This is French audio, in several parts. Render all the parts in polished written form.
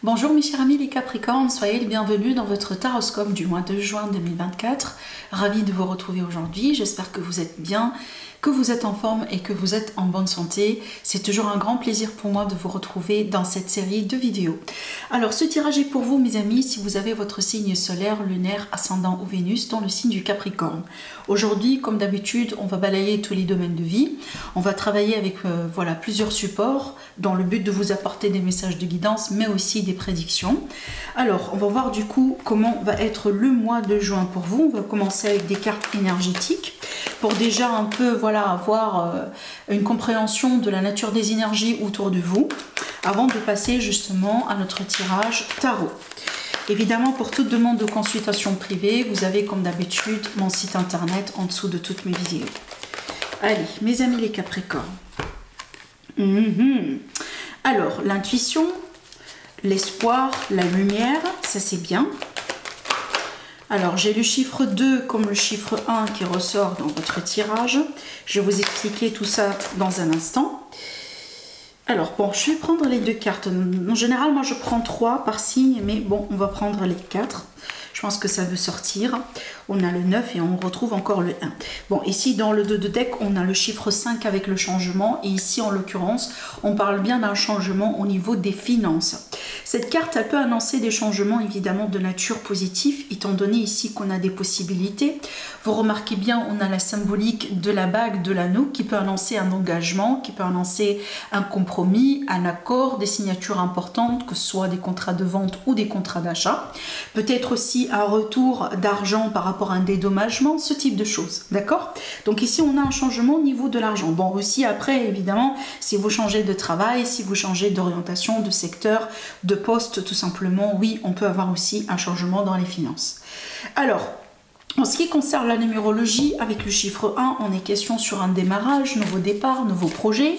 Bonjour mes chers amis les Capricornes, soyez les bienvenus dans votre taroscope du mois de juin 2024. Ravi de vous retrouver aujourd'hui, j'espère que vous êtes bien, que vous êtes en forme et que vous êtes en bonne santé. C'est toujours un grand plaisir pour moi de vous retrouver dans cette série de vidéos. Alors ce tirage est pour vous mes amis si vous avez votre signe solaire, lunaire, ascendant ou Vénus dans le signe du Capricorne. Aujourd'hui, comme d'habitude, on va balayer tous les domaines de vie. On va travailler avec voilà, plusieurs supports dans le but de vous apporter des messages de guidance mais aussi des prédictions. Alors on va voir du coup comment va être le mois de juin pour vous. On va commencer avec des cartes énergétiques pour déjà un peu voilà, avoir une compréhension de la nature des énergies autour de vous avant de passer justement à notre tirage tarot. Évidemment, pour toute demande de consultation privée, vous avez comme d'habitude mon site internet en dessous de toutes mes vidéos. Allez, mes amis les Capricornes. Alors, l'intuition, l'espoir, la lumière, ça c'est bien. Alors, j'ai le chiffre 2 comme le chiffre 1 qui ressort dans votre tirage. Je vais vous expliquer tout ça dans un instant. Alors, bon, je vais prendre les deux cartes. En général, moi, je prends 3 par signe, mais bon, on va prendre les 4. Je pense que ça veut sortir. On a le 9 et on retrouve encore le 1. Bon, ici, dans le 2 de deck, on a le chiffre 5 avec le changement. Et ici, en l'occurrence, on parle bien d'un changement au niveau des finances. Cette carte, elle peut annoncer des changements, évidemment, de nature positive, étant donné ici qu'on a des possibilités. Vous remarquez bien, on a la symbolique de la bague, de l'anneau, qui peut annoncer un engagement, qui peut annoncer un compromis, un accord, des signatures importantes, que ce soit des contrats de vente ou des contrats d'achat. Peut-être aussi un retour d'argent par rapport à un dédommagement, ce type de choses, d'accord? Donc ici, on a un changement au niveau de l'argent. Bon, aussi après, évidemment, si vous changez de travail, si vous changez d'orientation, de secteur, de poste, tout simplement, oui, on peut avoir aussi un changement dans les finances. Alors, en ce qui concerne la numérologie, avec le chiffre 1, on est question sur un démarrage, nouveau départ, nouveau projet,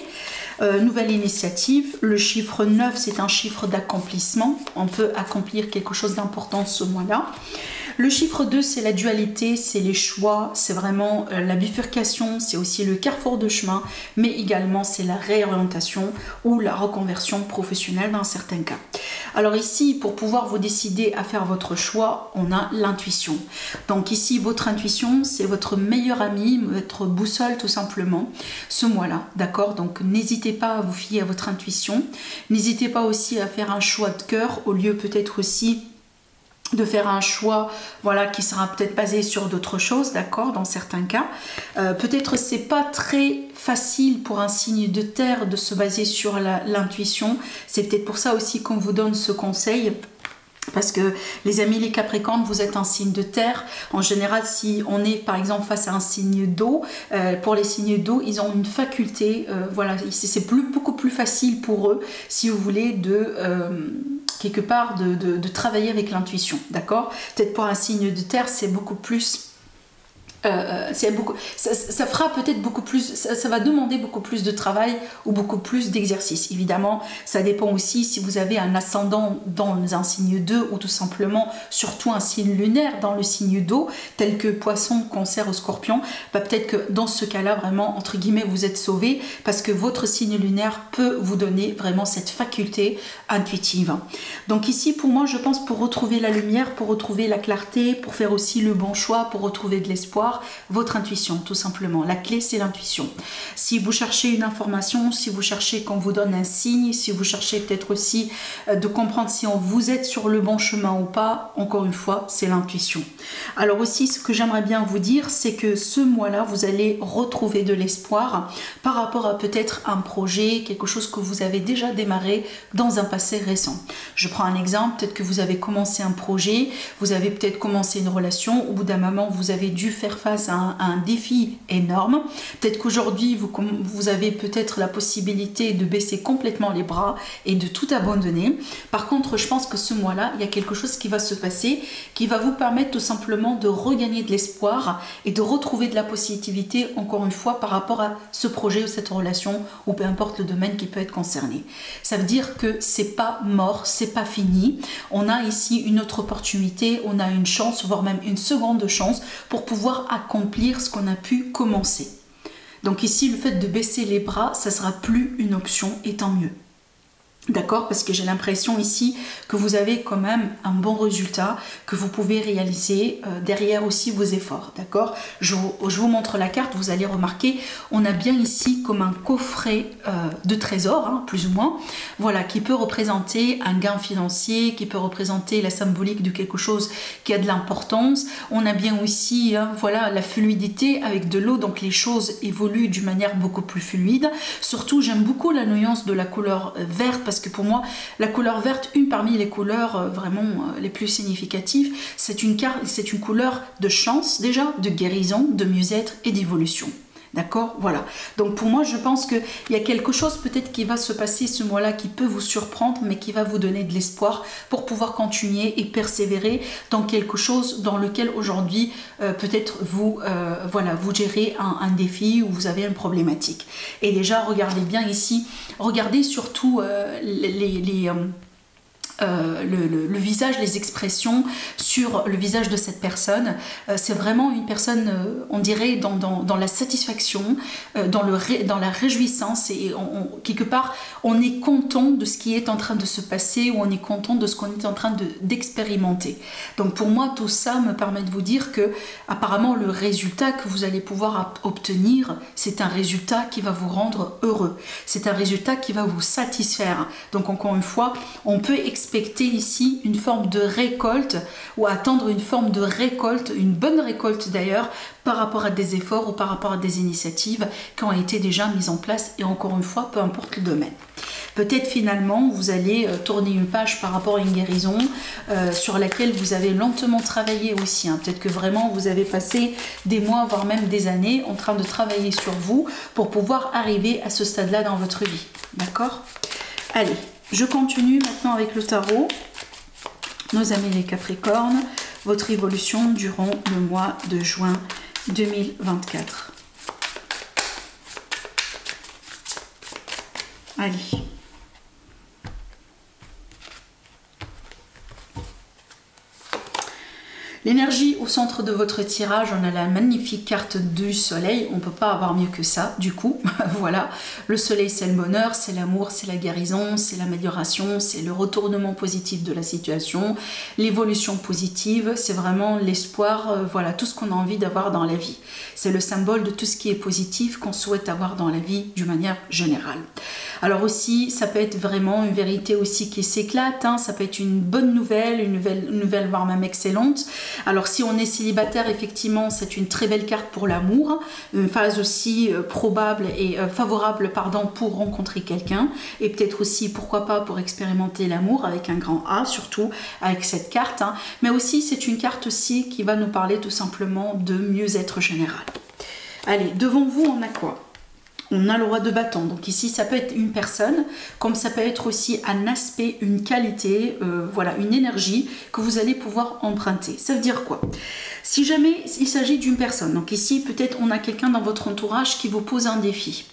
nouvelle initiative. Le chiffre 9, c'est un chiffre d'accomplissement. On peut accomplir quelque chose d'important ce mois-là. Le chiffre 2, c'est la dualité, c'est les choix, c'est vraiment la bifurcation, c'est aussi le carrefour de chemin, mais également c'est la réorientation ou la reconversion professionnelle dans certains cas. Alors ici, pour pouvoir vous décider à faire votre choix, on a l'intuition. Donc ici, votre intuition, c'est votre meilleur ami, votre boussole tout simplement, ce mois-là, d'accord? Donc n'hésitez pas à vous fier à votre intuition, n'hésitez pas aussi à faire un choix de cœur au lieu peut-être aussi de faire un choix voilà, qui sera peut-être basé sur d'autres choses, d'accord, dans certains cas. Peut-être c'est pas très facile pour un signe de terre de se baser sur l'intuition. C'est peut-être pour ça aussi qu'on vous donne ce conseil. Parce que les amis les Capricornes, vous êtes un signe de terre. En général, si on est par exemple face à un signe d'eau, pour les signes d'eau, ils ont une faculté, voilà, c'est beaucoup plus facile pour eux, si vous voulez, de quelque part de travailler avec l'intuition, d'accord? Peut-être pour un signe de terre, c'est beaucoup plus... ça fera peut-être beaucoup plus, ça va demander beaucoup plus de travail ou beaucoup plus d'exercice. Évidemment, ça dépend aussi si vous avez un ascendant dans un signe 2 ou tout simplement, surtout un signe lunaire dans le signe d'eau, tel que Poisson, Cancer ou Scorpion. Bah, peut-être que dans ce cas-là, vraiment, entre guillemets, vous êtes sauvé parce que votre signe lunaire peut vous donner vraiment cette faculté intuitive. Donc ici, pour moi, je pense pour retrouver la lumière, pour retrouver la clarté, pour faire aussi le bon choix, pour retrouver de l'espoir, votre intuition tout simplement. La clé c'est l'intuition. Si vous cherchez une information, si vous cherchez qu'on vous donne un signe, si vous cherchez peut-être aussi de comprendre si vous êtes sur le bon chemin ou pas, encore une fois c'est l'intuition. Alors aussi ce que j'aimerais bien vous dire c'est que ce mois-là vous allez retrouver de l'espoir par rapport à peut-être un projet, quelque chose que vous avez déjà démarré dans un passé récent. Je prends un exemple, peut-être que vous avez commencé un projet, vous avez peut-être commencé une relation, au bout d'un moment vous avez dû faire face à un défi énorme. Peut-être qu'aujourd'hui, vous avez peut-être la possibilité de baisser complètement les bras et de tout abandonner. Par contre, je pense que ce mois-là, il y a quelque chose qui va se passer qui va vous permettre tout simplement de regagner de l'espoir et de retrouver de la positivité, encore une fois, par rapport à ce projet ou cette relation ou peu importe le domaine qui peut être concerné. Ça veut dire que c'est pas mort, c'est pas fini. On a ici une autre opportunité, on a une chance, voire même une seconde chance pour pouvoir accomplir ce qu'on a pu commencer. Donc ici, le fait de baisser les bras, ça sera plus une option et tant mieux. D'accord, parce que j'ai l'impression ici que vous avez quand même un bon résultat que vous pouvez réaliser derrière aussi vos efforts. D'accord, je vous montre la carte, vous allez remarquer, on a bien ici comme un coffret de trésor, hein, plus ou moins, voilà, qui peut représenter un gain financier, qui peut représenter la symbolique de quelque chose qui a de l'importance. On a bien aussi, hein, voilà, la fluidité avec de l'eau, donc les choses évoluent d'une manière beaucoup plus fluide. Surtout, j'aime beaucoup la nuance de la couleur verte, parce que pour moi, la couleur verte, une parmi les couleurs vraiment les plus significatives, c'est une couleur de chance déjà, de guérison, de mieux-être et d'évolution. D'accord, voilà. Donc pour moi, je pense qu'il y a quelque chose peut-être qui va se passer ce mois-là qui peut vous surprendre, mais qui va vous donner de l'espoir pour pouvoir continuer et persévérer dans quelque chose dans lequel aujourd'hui, peut-être vous, voilà, vous gérez un défi ou vous avez une problématique. Et déjà, regardez bien ici, regardez surtout le visage, les expressions sur le visage de cette personne. C'est vraiment une personne, on dirait, dans la satisfaction, dans la réjouissance, et quelque part, on est content de ce qui est en train de se passer, ou on est content de ce qu'on est en train d'expérimenter. Donc pour moi, tout ça me permet de vous dire que apparemment le résultat que vous allez pouvoir obtenir, c'est un résultat qui va vous rendre heureux. C'est un résultat qui va vous satisfaire. Donc encore une fois, on peut expecter ici une forme de récolte, ou attendre une forme de récolte, une bonne récolte d'ailleurs, par rapport à des efforts ou par rapport à des initiatives qui ont été déjà mises en place, et encore une fois, peu importe le domaine. Peut-être finalement vous allez tourner une page par rapport à une guérison sur laquelle vous avez lentement travaillé aussi, hein. Peut-être que vraiment vous avez passé des mois, voire même des années en train de travailler sur vous pour pouvoir arriver à ce stade-là dans votre vie. D'accord? Allez, je continue maintenant avec le tarot. Nos amis les Capricornes, votre évolution durant le mois de juin 2024. Allez. L'énergie au centre de votre tirage, on a la magnifique carte du soleil, on ne peut pas avoir mieux que ça du coup, voilà. Le soleil, c'est le bonheur, c'est l'amour, c'est la guérison, c'est l'amélioration, c'est le retournement positif de la situation, l'évolution positive, c'est vraiment l'espoir, voilà, tout ce qu'on a envie d'avoir dans la vie. C'est le symbole de tout ce qui est positif qu'on souhaite avoir dans la vie d'une manière générale. Alors aussi, ça peut être vraiment une vérité aussi qui s'éclate, hein, ça peut être une bonne nouvelle, une nouvelle voire même excellente. Alors si on est célibataire, effectivement, c'est une très belle carte pour l'amour, une phase aussi probable et favorable, pardon, pour rencontrer quelqu'un, et peut-être aussi, pourquoi pas, pour expérimenter l'amour avec un grand A, surtout avec cette carte, hein. Mais aussi, c'est une carte aussi qui va nous parler tout simplement de mieux-être général. Allez, devant vous, on a quoi ? On a le roi de bâton, donc ici ça peut être une personne, comme ça peut être aussi un aspect, une qualité, voilà, une énergie que vous allez pouvoir emprunter. Ça veut dire quoi? Si jamais il s'agit d'une personne, donc ici peut-être on a quelqu'un dans votre entourage qui vous pose un défi.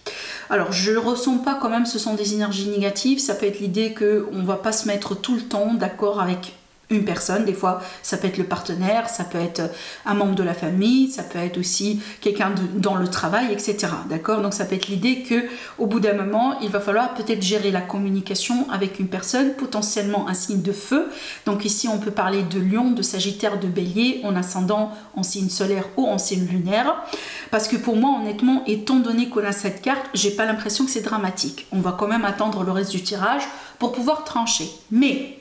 Alors je ne ressens pas quand même, ce sont des énergies négatives, ça peut être l'idée qu'on ne va pas se mettre tout le temps d'accord avec une personne, des fois ça peut être le partenaire, ça peut être un membre de la famille, ça peut être aussi quelqu'un dans le travail, etc. D'accord? Donc ça peut être l'idée que au bout d'un moment, il va falloir peut-être gérer la communication avec une personne, potentiellement un signe de feu. Donc ici on peut parler de Lion, de Sagittaire, de Bélier, en ascendant en signe solaire ou en signe lunaire. Parce que pour moi, honnêtement, étant donné qu'on a cette carte, j'ai pas l'impression que c'est dramatique. On va quand même attendre le reste du tirage pour pouvoir trancher. Mais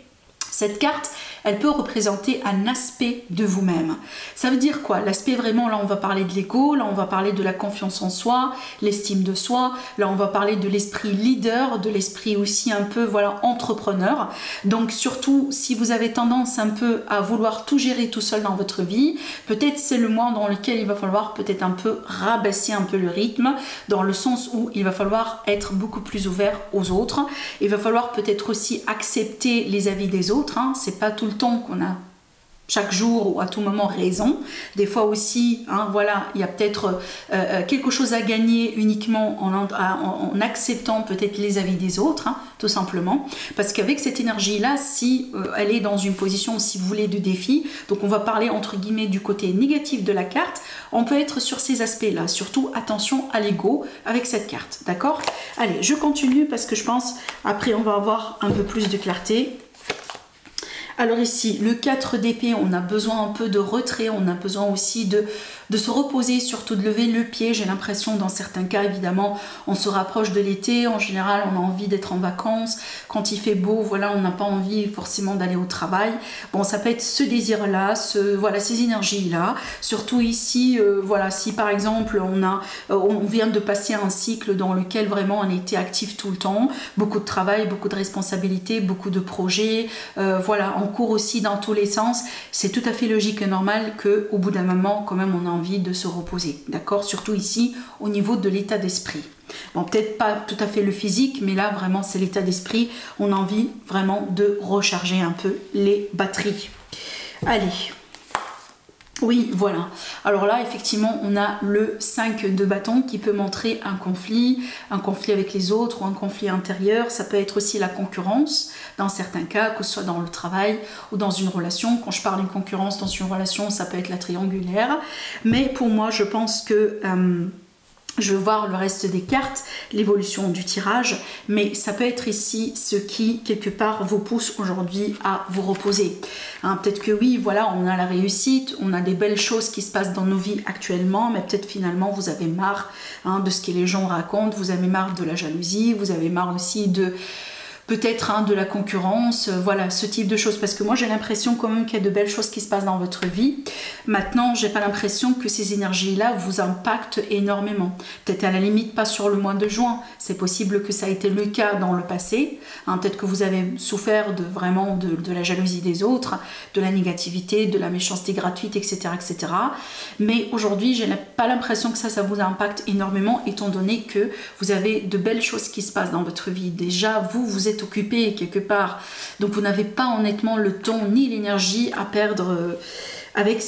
cette carte, elle peut représenter un aspect de vous-même. Ça veut dire quoi? L'aspect vraiment, là on va parler de l'ego, là on va parler de la confiance en soi, l'estime de soi, là on va parler de l'esprit leader, de l'esprit aussi un peu, voilà, entrepreneur. Donc surtout, si vous avez tendance un peu à vouloir tout gérer tout seul dans votre vie, peut-être c'est le mois dans lequel il va falloir peut-être un peu rabaisser un peu le rythme, dans le sens où il va falloir être beaucoup plus ouvert aux autres. Il va falloir peut-être aussi accepter les avis des autres, hein. C'est pas tout le temps qu'on a chaque jour ou à tout moment raison. Des fois aussi, hein, voilà, il y a peut-être quelque chose à gagner uniquement en acceptant peut-être les avis des autres, hein, tout simplement. Parce qu'avec cette énergie-là, si elle est dans une position, si vous voulez, de défi, donc on va parler entre guillemets du côté négatif de la carte, on peut être sur ces aspects-là. Surtout, attention à l'ego avec cette carte, d'accord? Allez, je continue parce que je pense, après on va avoir un peu plus de clarté. Alors ici, le 4 d'épée, on a besoin un peu de retrait, on a besoin aussi de se reposer, surtout de lever le pied. J'ai l'impression, dans certains cas, évidemment, on se rapproche de l'été. En général, on a envie d'être en vacances. Quand il fait beau, voilà, on n'a pas envie forcément d'aller au travail. Bon, ça peut être ce désir-là, voilà, ces énergies-là. Surtout ici, voilà, si par exemple, on vient de passer un cycle dans lequel vraiment on était actif tout le temps, beaucoup de travail, beaucoup de responsabilités, beaucoup de projets, voilà, on court aussi dans tous les sens. C'est tout à fait logique et normal qu'au bout d'un moment, quand même, on a envie de se reposer, d'accord? Surtout ici, au niveau de l'état d'esprit. Bon, peut-être pas tout à fait le physique, mais là, vraiment, c'est l'état d'esprit. On a envie vraiment de recharger un peu les batteries. Allez. Oui, voilà. Alors là, effectivement, on a le 5 de bâton qui peut montrer un conflit avec les autres ou un conflit intérieur. Ça peut être aussi la concurrence, dans certains cas, que ce soit dans le travail ou dans une relation. Quand je parle d'une concurrence dans une relation, ça peut être la triangulaire. Mais pour moi, je pense que... je vais voir le reste des cartes, l'évolution du tirage, mais ça peut être ici ce qui, quelque part, vous pousse aujourd'hui à vous reposer. Hein, peut-être que oui, voilà, on a la réussite, on a des belles choses qui se passent dans nos vies actuellement, mais peut-être finalement vous avez marre, hein, de ce que les gens racontent, vous avez marre de la jalousie, vous avez marre aussi de... peut-être, hein, de la concurrence, voilà, ce type de choses. Parce que moi, j'ai l'impression quand même qu'il y a de belles choses qui se passent dans votre vie. Maintenant, j'ai pas l'impression que ces énergies-là vous impactent énormément. Peut-être à la limite pas sur le mois de juin. C'est possible que ça a été le cas dans le passé. Hein, peut-être que vous avez souffert vraiment de la jalousie des autres, de la négativité, de la méchanceté gratuite, etc. etc. Mais aujourd'hui, j'ai pas l'impression que ça vous impacte énormément, étant donné que vous avez de belles choses qui se passent dans votre vie. Déjà, vous êtes occupé quelque part, donc vous n'avez pas honnêtement le temps ni l'énergie à perdre avec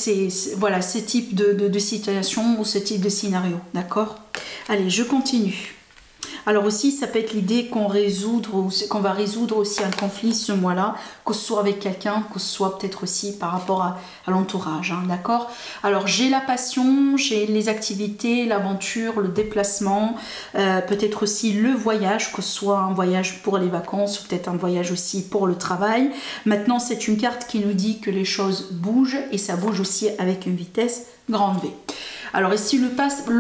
voilà, ces types de situations ou ce type de scénario, d'accord? Allez, je continue. Alors aussi, ça peut être l'idée qu'on va résoudre aussi un conflit ce mois-là, que ce soit avec quelqu'un, que ce soit peut-être aussi par rapport à l'entourage, hein, d'accord? Alors j'ai la passion, j'ai les activités, l'aventure, le déplacement, peut-être aussi le voyage, que ce soit un voyage pour les vacances ou peut-être un voyage aussi pour le travail. Maintenant, c'est une carte qui nous dit que les choses bougent et ça bouge aussi avec une vitesse grande V. Alors ici, le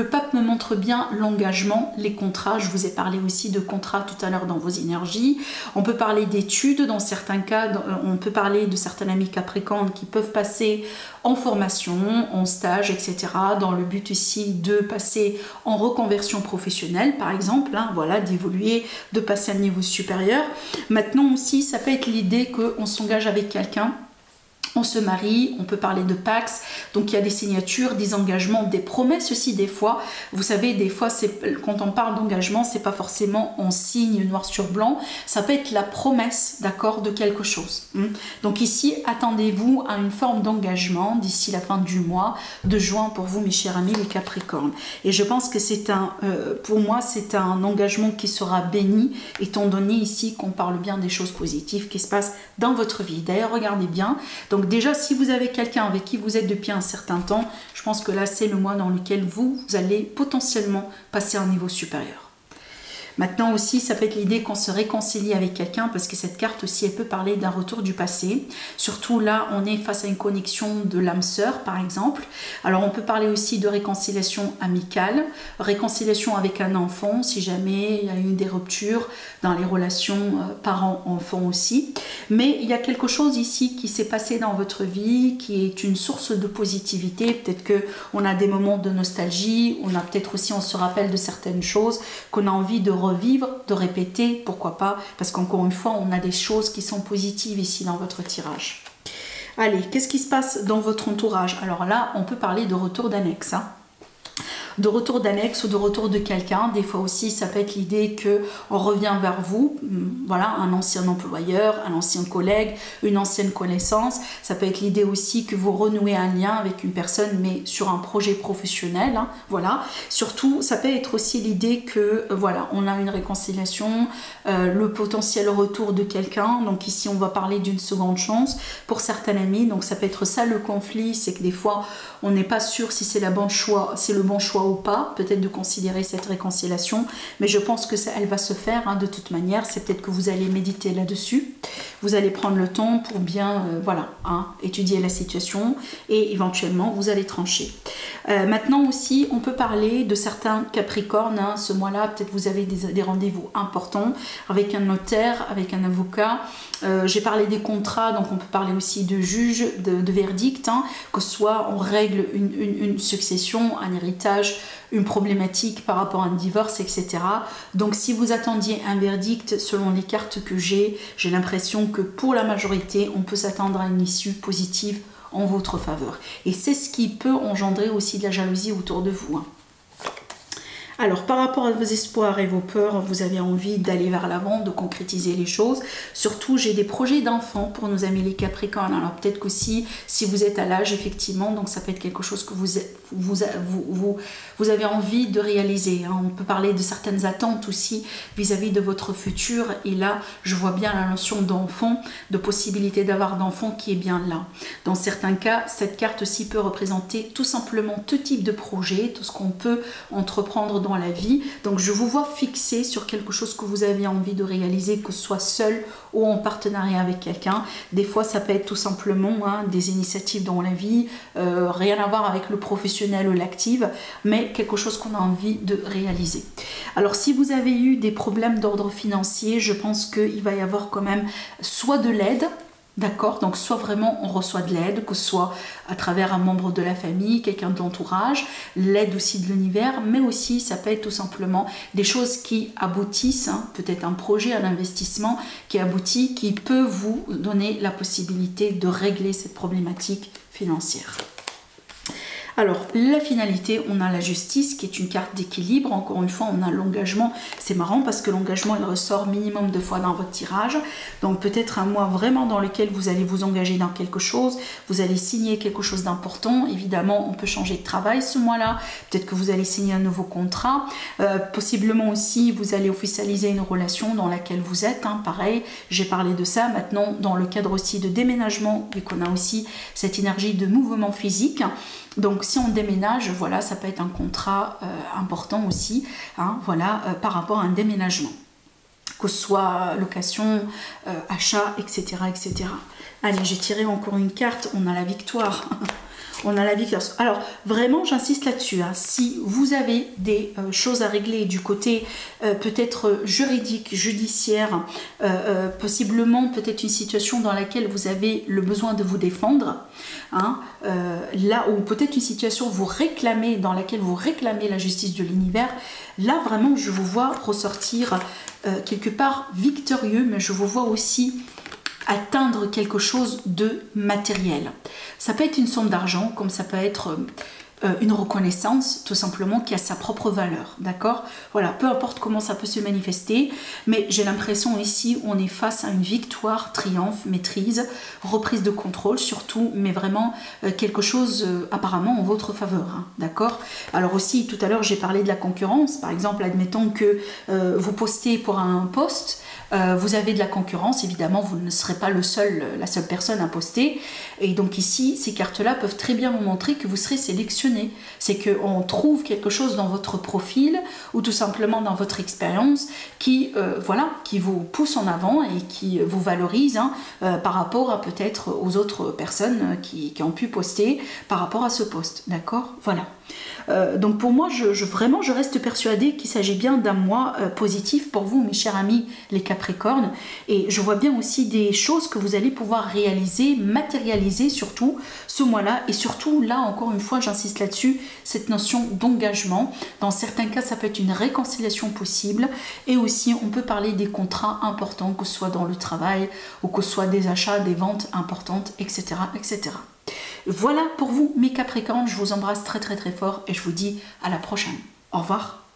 pape me montre bien l'engagement, les contrats. Je vous ai parlé aussi de contrats tout à l'heure dans vos énergies. On peut parler d'études dans certains cas. On peut parler de certains amis capricornes qui peuvent passer en formation, en stage, etc. dans le but ici de passer en reconversion professionnelle, par exemple. Hein, voilà, d'évoluer, de passer à un niveau supérieur. Maintenant aussi, ça peut être l'idée qu'on s'engage avec quelqu'un. On se marie, on peut parler de Pax, donc il y a des signatures, des engagements, des promesses aussi des fois. Vous savez, des fois, quand on parle d'engagement, c'est pas forcément en signe noir sur blanc, ça peut être la promesse, d'accord, de quelque chose. Donc ici, attendez-vous à une forme d'engagement d'ici la fin du mois de juin pour vous, mes chers amis, les Capricornes. Et je pense que pour moi, c'est un engagement qui sera béni, étant donné ici qu'on parle bien des choses positives qui se passent dans votre vie. D'ailleurs, regardez bien. Donc déjà, si vous avez quelqu'un avec qui vous êtes depuis un certain temps, je pense que là, c'est le mois dans lequel vous allez potentiellement passer à un niveau supérieur. Maintenant aussi, ça peut être l'idée qu'on se réconcilie avec quelqu'un parce que cette carte aussi, elle peut parler d'un retour du passé. Surtout là, on est face à une connexion de l'âme sœur, par exemple. Alors, on peut parler aussi de réconciliation amicale, réconciliation avec un enfant, si jamais il y a eu des ruptures dans les relations parents-enfants aussi. Mais il y a quelque chose ici qui s'est passé dans votre vie, qui est une source de positivité. Peut-être qu'on a des moments de nostalgie, on a peut-être aussi, on se rappelle de certaines choses qu'on a envie de revivre, de répéter, pourquoi pas, parce qu'encore une fois, on a des choses qui sont positives ici dans votre tirage. Allez, qu'est-ce qui se passe dans votre entourage? Alors là, on peut parler de retour d'annexe. Hein. de retour d'annexe ou de retour de quelqu'un. Des fois aussi, ça peut être l'idée qu'on revient vers vous, voilà, un ancien employeur, un ancien collègue, une ancienne connaissance. Ça peut être l'idée aussi que vous renouez un lien avec une personne, mais sur un projet professionnel, hein, voilà. Surtout, ça peut être aussi l'idée que, voilà, on a une réconciliation, le potentiel retour de quelqu'un. Donc ici, on va parler d'une seconde chance pour certains amis. Donc ça peut être ça le conflit, c'est que des fois, on n'est pas sûr si c'est le bon choix ou pas, peut-être de considérer cette réconciliation, mais je pense que ça, elle va se faire hein, de toute manière. C'est peut-être que vous allez méditer là-dessus, vous allez prendre le temps pour bien voilà, hein, étudier la situation et éventuellement vous allez trancher. Maintenant aussi, on peut parler de certains Capricornes, hein, ce mois-là, peut-être vous avez des rendez-vous importants avec un notaire, avec un avocat. J'ai parlé des contrats, donc on peut parler aussi de juge, de verdict, hein, que soit on règle une succession, un héritage, une problématique par rapport à un divorce, etc. Donc si vous attendiez un verdict, selon les cartes que j'ai l'impression que pour la majorité, on peut s'attendre à une issue positive en votre faveur. Et c'est ce qui peut engendrer aussi de la jalousie autour de vous, hein. Alors, par rapport à vos espoirs et vos peurs, vous avez envie d'aller vers l'avant, de concrétiser les choses. Surtout, j'ai des projets d'enfants pour nos amis les Capricornes. Alors, peut-être qu'aussi, si vous êtes à l'âge, effectivement, donc ça peut être quelque chose que vous avez envie de réaliser, hein. On peut parler de certaines attentes aussi vis-à-vis de votre futur. Et là, je vois bien la notion d'enfant, de possibilité d'avoir d'enfants qui est bien là. Dans certains cas, cette carte aussi peut représenter tout simplement tout type de projet, tout ce qu'on peut entreprendre dans la vie. Donc je vous vois fixé sur quelque chose que vous avez envie de réaliser, que ce soit seul ou en partenariat avec quelqu'un. Des fois ça peut être tout simplement hein, des initiatives dans la vie, rien à voir avec le professionnel ou l'active, mais quelque chose qu'on a envie de réaliser. Alors si vous avez eu des problèmes d'ordre financier, je pense qu'il va y avoir quand même soit de l'aide. D'accord, donc soit vraiment on reçoit de l'aide, que ce soit à travers un membre de la famille, quelqu'un de l'entourage, l'aide aussi de l'univers, mais aussi ça peut être tout simplement des choses qui aboutissent, hein, peut-être un projet, un investissement qui aboutit, qui peut vous donner la possibilité de régler cette problématique financière. Alors, la finalité, on a la justice qui est une carte d'équilibre. Encore une fois, on a l'engagement. C'est marrant parce que l'engagement, il ressort minimum 2 fois dans votre tirage. Donc, peut-être un mois vraiment dans lequel vous allez vous engager dans quelque chose. Vous allez signer quelque chose d'important. Évidemment, on peut changer de travail ce mois-là. Peut-être que vous allez signer un nouveau contrat. Possiblement aussi, vous allez officialiser une relation dans laquelle vous êtes. Hein. Pareil, j'ai parlé de ça. Maintenant, dans le cadre aussi de déménagement, vu qu'on a aussi cette énergie de mouvement physique. Donc si on déménage, voilà, ça peut être un contrat important aussi, hein, voilà, par rapport à un déménagement, que ce soit location, achat, etc., etc. Allez, j'ai tiré encore une carte, on a la victoire. On a la victoire. Alors, vraiment, j'insiste là-dessus. Hein. Si vous avez des choses à régler du côté peut-être juridique, judiciaire, possiblement peut-être une situation dans laquelle vous avez le besoin de vous défendre, hein, là où peut-être une situation dans laquelle vous réclamez la justice de l'univers, là, vraiment, je vous vois ressortir quelque part victorieux, mais je vous vois aussi atteindre quelque chose de matériel. Ça peut être une somme d'argent, comme ça peut être une reconnaissance, tout simplement, qui a sa propre valeur, d'accord? Voilà, peu importe comment ça peut se manifester, mais j'ai l'impression ici, on est face à une victoire, triomphe, maîtrise, reprise de contrôle surtout, mais vraiment quelque chose apparemment en votre faveur, hein, d'accord? Alors aussi, tout à l'heure, j'ai parlé de la concurrence, par exemple, admettons que vous postez pour un poste, vous avez de la concurrence, évidemment, vous ne serez pas la seule personne à poster. Et donc ici, ces cartes-là peuvent très bien vous montrer que vous serez sélectionné. C'est qu'on trouve quelque chose dans votre profil ou tout simplement dans votre expérience qui, voilà, qui vous pousse en avant et qui vous valorise hein, par rapport à peut-être aux autres personnes qui ont pu poster par rapport à ce poste. D'accord? Voilà. Donc pour moi, vraiment, je reste persuadée qu'il s'agit bien d'un mois positif pour vous, mes chers amis, les Capricornes. Et je vois bien aussi des choses que vous allez pouvoir réaliser, matérialiser surtout ce mois-là. Et surtout, là, encore une fois, j'insiste là-dessus, cette notion d'engagement. Dans certains cas, ça peut être une réconciliation possible. Et aussi, on peut parler des contrats importants, que ce soit dans le travail ou que ce soit des achats, des ventes importantes, etc., etc. Voilà pour vous mes Capricornes, je vous embrasse très très très fort et je vous dis à la prochaine. Au revoir.